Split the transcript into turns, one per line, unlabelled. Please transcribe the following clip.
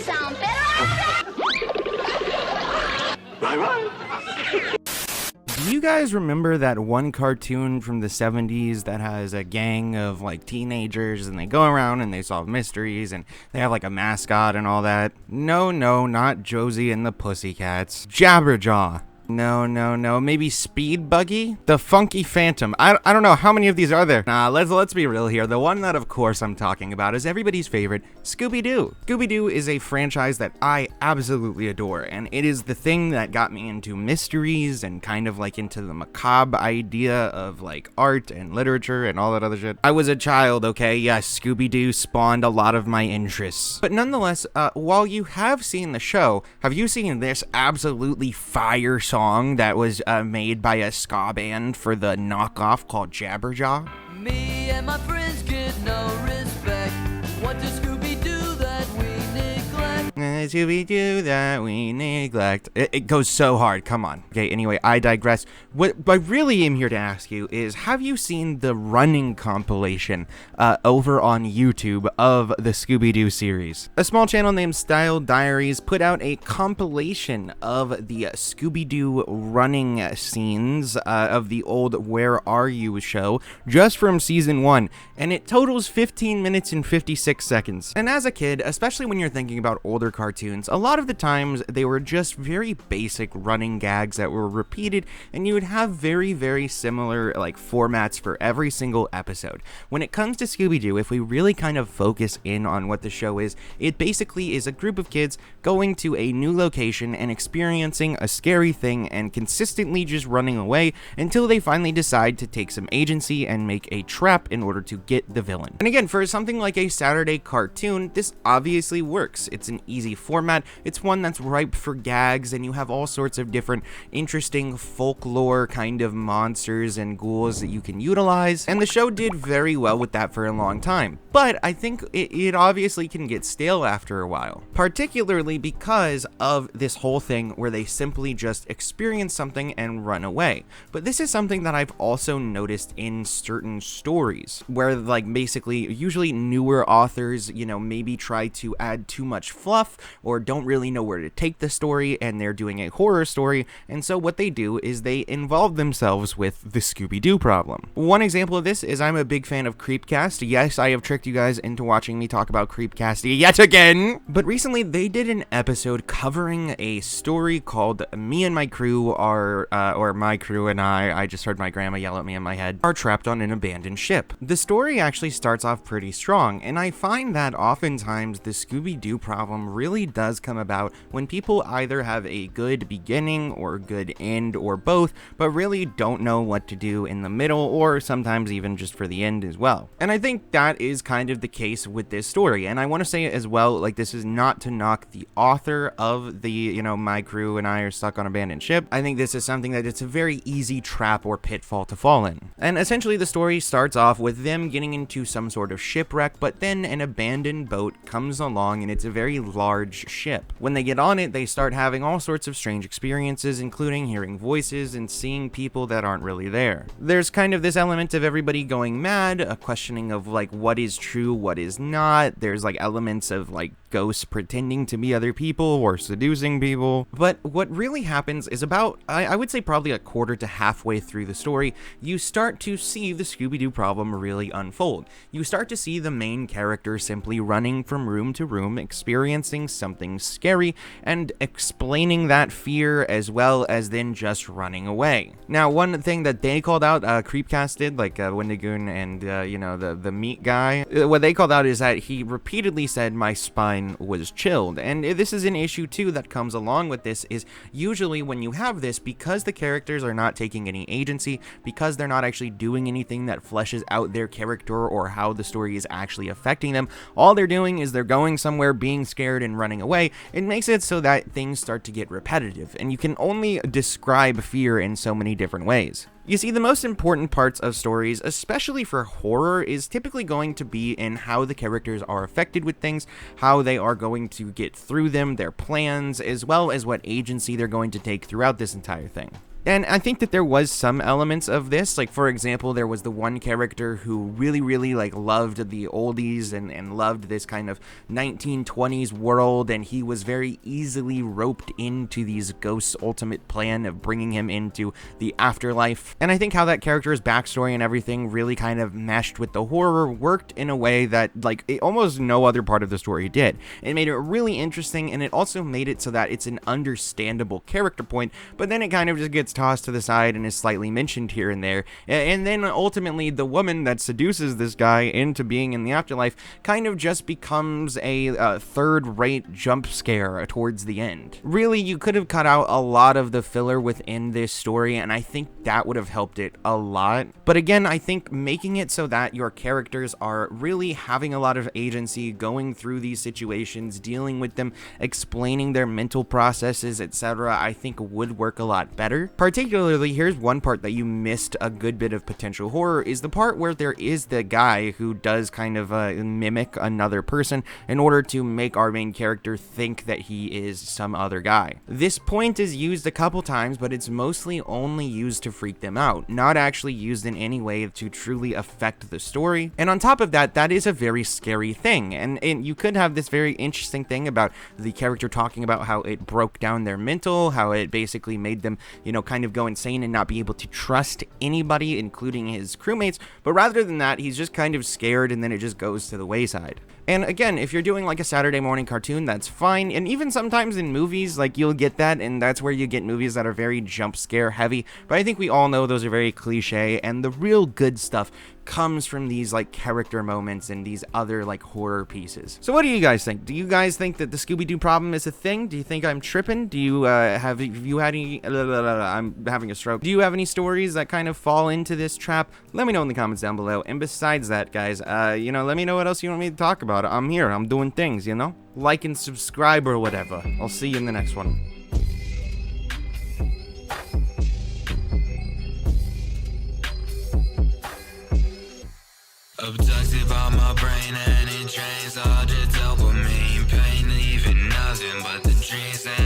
sound better.
Bye-bye.
Do you guys remember that one cartoon from the 70s that has a gang of like teenagers and they go around and they solve mysteries and they have like a mascot and all that? No, not Josie and the Pussycats. Jabberjaw. No. Maybe Speed Buggy? The Funky Phantom. I don't know. How many of these are there? Nah, let's be real here. The one that, of course, I'm talking about is everybody's favorite, Scooby-Doo. Scooby-Doo is a franchise that I absolutely adore, and it is the thing that got me into mysteries and kind of like into the macabre idea of like art and literature and all that other shit. I was a child, okay? Yes, Scooby-Doo spawned a lot of my interests. But nonetheless, while you have seen the show, have you seen this absolutely fire song that was made by a ska band for the knockoff called Jabberjaw?
Me and my friends get no respect. What does Scooby do that we neglect?
Scooby-Doo that we neglect. It goes so hard, come on. Okay, anyway, I digress. What I really am here to ask you is, have you seen the running compilation over on YouTube of the Scooby-Doo series? A small channel named Style Diaries put out a compilation of the Scooby-Doo running scenes of the old Where Are You show just from season 1, and it totals 15 minutes and 56 seconds. And as a kid, especially when you're thinking about older cartoons, a lot of the times they were just very basic running gags that were repeated, and you would have very similar like formats for every single episode. When it comes to Scooby-Doo, if we really kind of focus in on what the show is, it basically is a group of kids going to a new location and experiencing a scary thing and consistently just running away until they finally decide to take some agency and make a trap in order to get the villain. And again, for something like a Saturday cartoon, this obviously works. It's an easy format, it's one that's ripe for gags, and you have all sorts of different interesting folklore kind of monsters and ghouls that you can utilize, and the show did very well with that for a long time. But I think it obviously can get stale after a while, particularly because of this whole thing where they simply just experience something and run away. But this is something that I've also noticed in certain stories, where like basically usually newer authors, you know, maybe try to add too much fluff or don't really know where to take the story, and they're doing a horror story, and so what they do is they involve themselves with the Scooby-Doo problem. One example of this is I'm a big fan of Creepcast. Yes, I have tricked you guys into watching me talk about Creepcast yet again, but recently they did an episode covering a story called Me and My Crew Are, or My Crew and I just heard my grandma yell at me in my head, are trapped on an abandoned ship. The story actually starts off pretty strong, and I find that oftentimes the Scooby-Doo problem really does come about when people either have a good beginning or good end or both, but really don't know what to do in the middle, or sometimes even just for the end as well. And I think that is kind of the case with this story, and I want to say as well, like, this is not to knock the author of the, you know, My Crew and I Are Stuck on an Abandoned Ship. I think this is something that it's a very easy trap or pitfall to fall in. And essentially the story starts off with them getting into some sort of shipwreck, but then an abandoned boat comes along and it's a very large ship. When they get on it, they start having all sorts of strange experiences, including hearing voices and seeing people that aren't really there. There's kind of this element of everybody going mad, a questioning of like what is true, what is not. There's like elements of like ghosts pretending to be other people or seducing people. But what really happens is about, I would say probably a quarter to halfway through the story, you start to see the Scooby-Doo problem really unfold. You start to see the main character simply running from room to room, experiencing something scary, and explaining that fear as well as then just running away. Now, one thing that they called out, Creepcast did, like wendigoon and, you know, the meat guy, what they called out is that he repeatedly said my spine was chilled. And this is an issue too that comes along with this, is usually when you have this, because the characters are not taking any agency, because they're not actually doing anything that fleshes out their character or how the story is actually affecting them, all they're doing is they're going somewhere, being scared and running away. It makes it so that things start to get repetitive, and you can only describe fear in so many different ways. You see, the most important parts of stories, especially for horror, is typically going to be in how the characters are affected with things, how they are going to get through them, their plans, as well as what agency they're going to take throughout this entire thing. And I think that there was some elements of this, like for example, there was the one character who really like loved the oldies and loved this kind of 1920s world, and he was very easily roped into these ghosts' ultimate plan of bringing him into the afterlife. And I think how that character's backstory and everything really kind of meshed with the horror worked in a way that like almost no other part of the story did. It made it really interesting, and it also made it so that it's an understandable character point, but then it kind of just gets tossed to the side and is slightly mentioned here and there. And then ultimately the woman that seduces this guy into being in the afterlife kind of just becomes a third-rate jump scare towards the end. Really, you could have cut out a lot of the filler within this story, and I think that would have helped it a lot. But again, I think making it so that your characters are really having a lot of agency, going through these situations, dealing with them, explaining their mental processes, etc., I think would work a lot better. Particularly, here's one part that you missed a good bit of potential horror, is the part where there is the guy who does kind of mimic another person in order to make our main character think that he is some other guy. This point is used a couple times, but it's mostly only used to freak them out, not actually used in any way to truly affect the story. And on top of that, that is a very scary thing, and you could have this very interesting thing about the character talking about how it broke down their mental, how it basically made them, you know, kind of go insane and not be able to trust anybody, including his crewmates, but rather than that, he's just kind of scared and then it just goes to the wayside. And again, if you're doing like a Saturday morning cartoon, that's fine, and even sometimes in movies, like you'll get that, and that's where you get movies that are very jump scare heavy, but I think we all know those are very cliche, and the real good stuff comes from these like character moments and these other like horror pieces. So what do you guys think? Do you guys think that the Scooby-Doo problem is a thing? Do you think I'm tripping? Do you have you had any I'm having a stroke. Do you have any stories that kind of fall into this trap? Let me know in the comments down below. And besides that, guys, you know, let me know what else you want me to talk about. I'm here. I'm doing things, you know? Like and subscribe or whatever. I'll see you in the next one.
Abducted by my brain and it drains all the dopamine pain, leaving nothing but the dreams and